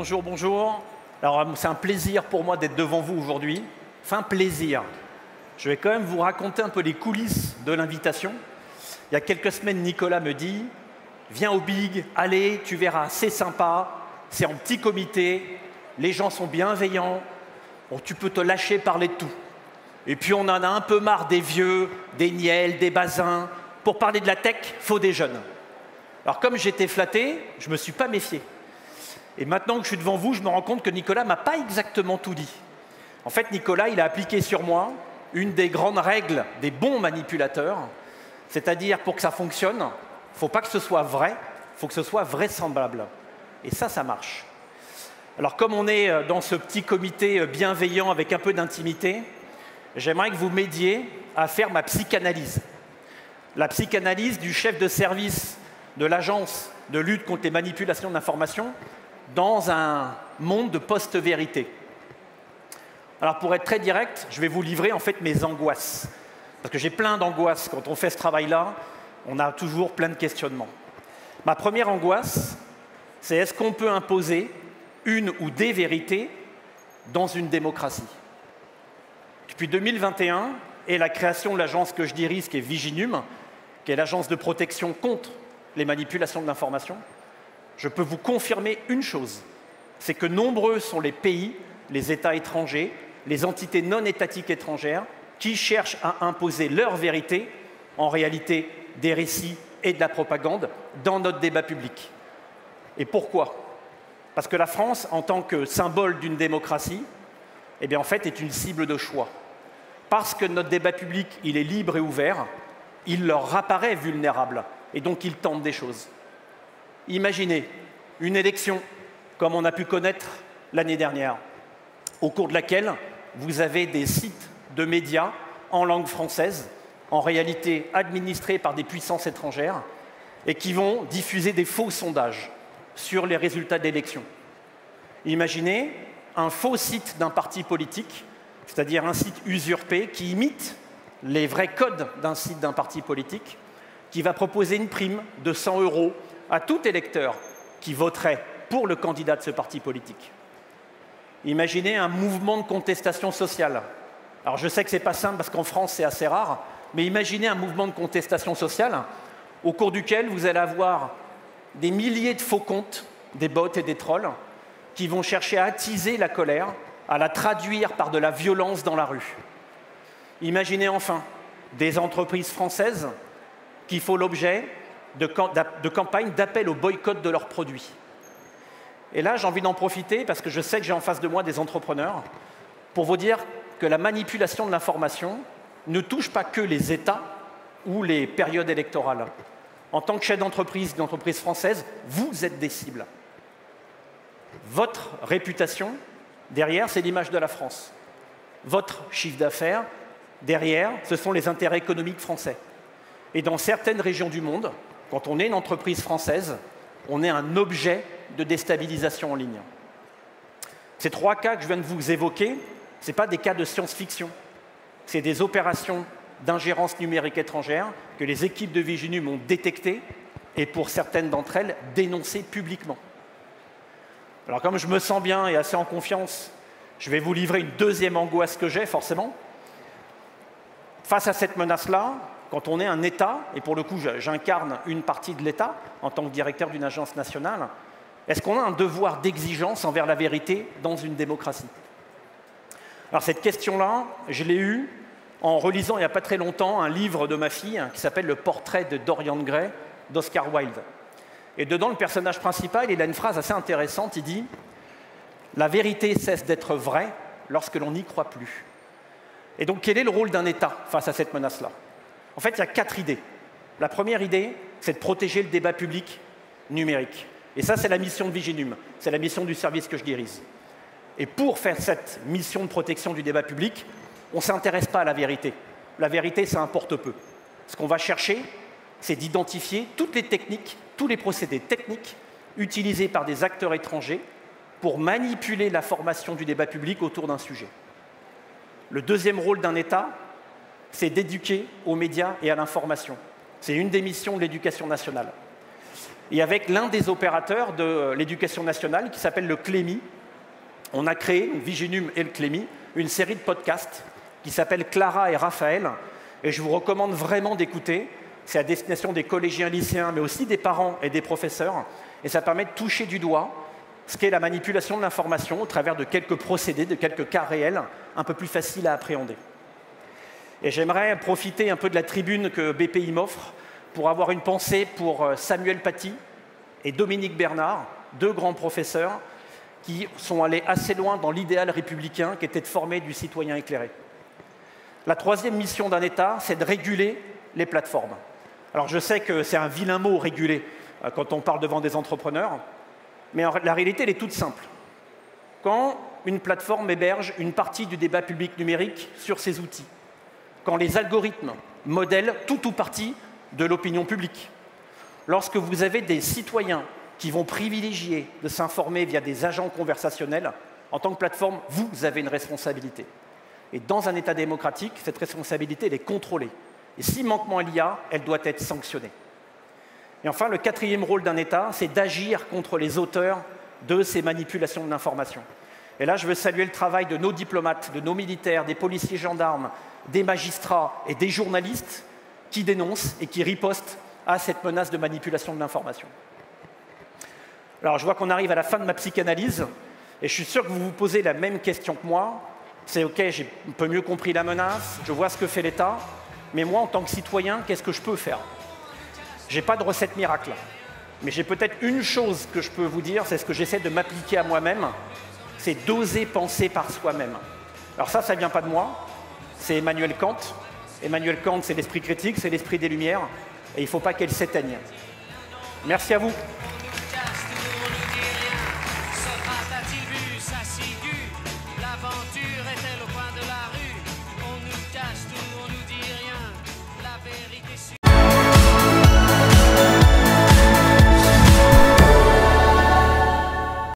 Bonjour, bonjour. Alors, c'est un plaisir pour moi d'être devant vous aujourd'hui. Enfin, plaisir. Je vais quand même vous raconter un peu les coulisses de l'invitation. Il y a quelques semaines, Nicolas me dit « Viens au Big, allez, tu verras, c'est sympa, c'est en petit comité, les gens sont bienveillants, bon, tu peux te lâcher parler de tout. » Et puis, on en a un peu marre des vieux, des niels, des bazins. Pour parler de la tech, il faut des jeunes. Alors, comme j'étais flatté, je ne me suis pas méfié. Et maintenant que je suis devant vous, je me rends compte que Nicolas ne m'a pas exactement tout dit. En fait, Nicolas, il a appliqué sur moi une des grandes règles des bons manipulateurs, c'est-à-dire pour que ça fonctionne, il ne faut pas que ce soit vrai, il faut que ce soit vraisemblable. Et ça marche. Alors, comme on est dans ce petit comité bienveillant avec un peu d'intimité, j'aimerais que vous m'aidiez à faire ma psychanalyse. La psychanalyse du chef de service de l'agence de lutte contre les manipulations de l'information dans un monde de post-vérité. Alors pour être très direct, je vais vous livrer en fait mes angoisses. Parce que j'ai plein d'angoisses. Quand on fait ce travail-là, on a toujours plein de questionnements. Ma première angoisse, c'est est-ce qu'on peut imposer une ou des vérités dans une démocratie? Depuis 2021 et la création de l'agence que je dirige, qui est Viginum, qui est l'agence de protection contre les manipulations de l'information, je peux vous confirmer une chose, c'est que nombreux sont les pays, les États étrangers, les entités non étatiques étrangères qui cherchent à imposer leur vérité, en réalité des récits et de la propagande, dans notre débat public. Et pourquoi? Parce que la France, en tant que symbole d'une démocratie, eh bien, en fait, est une cible de choix. Parce que notre débat public, il est libre et ouvert, il leur apparaît vulnérable, et donc ils tentent des choses. Imaginez une élection comme on a pu connaître l'année dernière, au cours de laquelle vous avez des sites de médias en langue française, en réalité administrés par des puissances étrangères, et qui vont diffuser des faux sondages sur les résultats de l'élection. Imaginez un faux site d'un parti politique, c'est-à-dire un site usurpé qui imite les vrais codes d'un site d'un parti politique, qui va proposer une prime de 100 € à tout électeur qui voterait pour le candidat de ce parti politique. Imaginez un mouvement de contestation sociale. Alors je sais que ce n'est pas simple parce qu'en France c'est assez rare, mais imaginez un mouvement de contestation sociale au cours duquel vous allez avoir des milliers de faux comptes, des bots et des trolls, qui vont chercher à attiser la colère, à la traduire par de la violence dans la rue. Imaginez enfin des entreprises françaises qui font l'objet de campagnes d'appel au boycott de leurs produits. Et là, j'ai envie d'en profiter, parce que je sais que j'ai en face de moi des entrepreneurs, pour vous dire que la manipulation de l'information ne touche pas que les États ou les périodes électorales. En tant que chef d'entreprise, d'une entreprise française, vous êtes des cibles. Votre réputation, derrière, c'est l'image de la France. Votre chiffre d'affaires, derrière, ce sont les intérêts économiques français. Et dans certaines régions du monde, quand on est une entreprise française, on est un objet de déstabilisation en ligne. Ces trois cas que je viens de vous évoquer, ce n'est pas des cas de science-fiction. C'est des opérations d'ingérence numérique étrangère que les équipes de Viginum ont détectées et pour certaines d'entre elles, dénoncées publiquement. Alors comme je me sens bien et assez en confiance, je vais vous livrer une deuxième angoisse que j'ai, forcément. Face à cette menace-là, quand on est un État, et pour le coup j'incarne une partie de l'État en tant que directeur d'une agence nationale, est-ce qu'on a un devoir d'exigence envers la vérité dans une démocratie? Alors cette question-là, je l'ai eue en relisant il n'y a pas très longtemps un livre de ma fille qui s'appelle « Le portrait de Dorian Gray » d'Oscar Wilde. Et dedans, le personnage principal, il a une phrase assez intéressante, il dit « La vérité cesse d'être vraie lorsque l'on n'y croit plus ». Et donc, quel est le rôle d'un État face à cette menace-là? En fait, il y a 4 idées. La première idée, c'est de protéger le débat public numérique. Et ça, c'est la mission de Viginum, c'est la mission du service que je dirige. Et pour faire cette mission de protection du débat public, on ne s'intéresse pas à la vérité. La vérité, ça importe peu. Ce qu'on va chercher, c'est d'identifier toutes les techniques, tous les procédés techniques utilisés par des acteurs étrangers pour manipuler la formation du débat public autour d'un sujet. Le deuxième rôle d'un État, c'est d'éduquer aux médias et à l'information. C'est une des missions de l'éducation nationale. Et avec l'un des opérateurs de l'éducation nationale qui s'appelle le CLEMI, on a créé, Viginum et le CLEMI, une série de podcasts qui s'appelle Clara et Raphaël. Et je vous recommande vraiment d'écouter. C'est à destination des collégiens, lycéens, mais aussi des parents et des professeurs. Et ça permet de toucher du doigt ce qu'est la manipulation de l'information au travers de quelques procédés, de quelques cas réels, un peu plus faciles à appréhender. Et j'aimerais profiter un peu de la tribune que BPI m'offre pour avoir une pensée pour Samuel Paty et Dominique Bernard, deux grands professeurs qui sont allés assez loin dans l'idéal républicain qui était de former du citoyen éclairé. La troisième mission d'un État, c'est de réguler les plateformes. Alors je sais que c'est un vilain mot, réguler, quand on parle devant des entrepreneurs, mais la réalité, elle est toute simple. Quand une plateforme héberge une partie du débat public numérique sur ses outils, quand les algorithmes modèlent tout ou partie de l'opinion publique, lorsque vous avez des citoyens qui vont privilégier de s'informer via des agents conversationnels, en tant que plateforme, vous avez une responsabilité. Et dans un État démocratique, cette responsabilité, elle est contrôlée. Et si manquement il y a, elle doit être sanctionnée. Et enfin, le quatrième rôle d'un État, c'est d'agir contre les auteurs de ces manipulations de l'information. Et là, je veux saluer le travail de nos diplomates, de nos militaires, des policiers gendarmes, des magistrats et des journalistes qui dénoncent et qui ripostent à cette menace de manipulation de l'information. Alors, je vois qu'on arrive à la fin de ma psychanalyse, et je suis sûr que vous vous posez la même question que moi. C'est OK, j'ai un peu mieux compris la menace, je vois ce que fait l'État, mais moi, en tant que citoyen, qu'est-ce que je peux faire ? Je n'ai pas de recette miracle, mais j'ai peut-être une chose que je peux vous dire, c'est ce que j'essaie de m'appliquer à moi-même, c'est d'oser penser par soi-même. Alors ça ne vient pas de moi, c'est Emmanuel Kant. Emmanuel Kant, c'est l'esprit critique, c'est l'esprit des Lumières, et il ne faut pas qu'elle s'éteigne. Merci à vous.